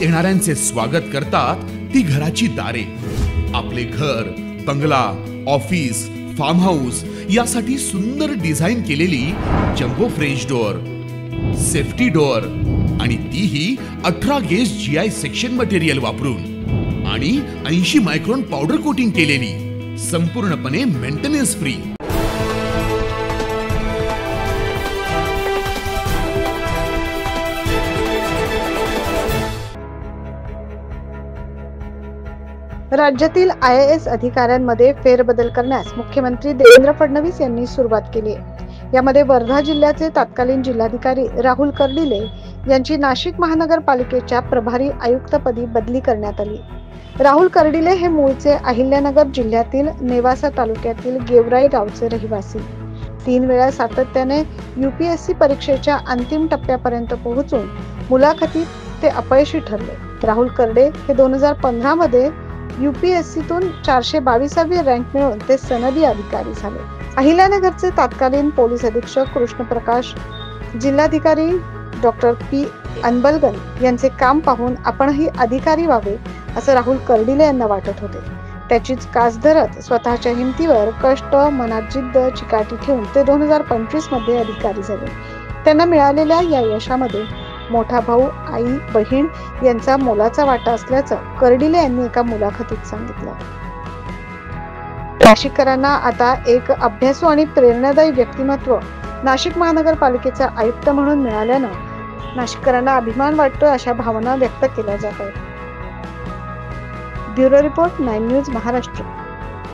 येणाऱ्यांचे स्वागत करतात ती घराची दारे। आपले घर, बंगला, ऑफिस, फार्म हाऊस यासाठी सुंदर डिझाईन केलेली jumbo French door, safety door आणि तीही 18 गेज GI सेक्शन मटेरियल वापरून आणि 80 मायक्रॉन पावडर कोटिंग केलेली, संपूर्णपणे मेंटेनन्स फ्री। राज्यातील IAS अधिकाऱ्यांमध्ये फेरबदल करण्यास मुख्यमंत्री देवेंद्र फडणवीस यांनी सुरुवात केली आहे। यामध्ये वर्धा जिल्ह्याचे तत्कालीन जिल्हाधिकारी राहुल कर्डिले यांची नाशिक महानगरपालिकेच्या प्रभारी आयुक्तपदी बदली करण्यात आली। राहुल कर्डिले हे मूळचे अहिल्यानगर जिल्ह्यातील नेवासा तालुक्यातील गेवराई गावचे रहिवासी। 3 वेळा सातत्याने UPSC परीक्षेच्या अंतिम टप्प्यापर्यंत पोहोचून मुलाखतीत ते अपयशी ठरले। राहुल कर्डे हे 2015 मध्ये UPSCतून 422वी रँक मिळवून ते सनदी अधिकारी झाले। अहिल्यानगरचे तत्कालीन पोलीस अधीक्षक कृष्णप्रकाश, जिल्हाधिकारी डॉक्टर P अनबलगन यांचे काम पाहून आपणही अधिकारी व्हावे असं राहुल कर्डिले यांना वाटत होते। त्याचीच कास धरत स्वतःच्या हिमतीवर कष्ट, मनात जिद्द, चिकाटी ठेवून ते 2025 मध्ये अधिकारी झाले। त्यांना मिळालेल्या या यशामध्ये मोठा भाऊ, आई, बहीण यांचा मोलाचा वाटा असल्याचं कर्डिले यांनी एका मुलाखतीत सांगितलं। नाशिककरांना आता एक अभ्यासू आणि प्रेरणादायी व्यक्तिमत्व नाशिक महानगरपालिकेचा आयुक्त म्हणून मिळाल्यानं नाशिककरांना अभिमान वाटतो अशा भावना व्यक्त केल्या जात आहेत। Bureau report 9 news Maharashtra.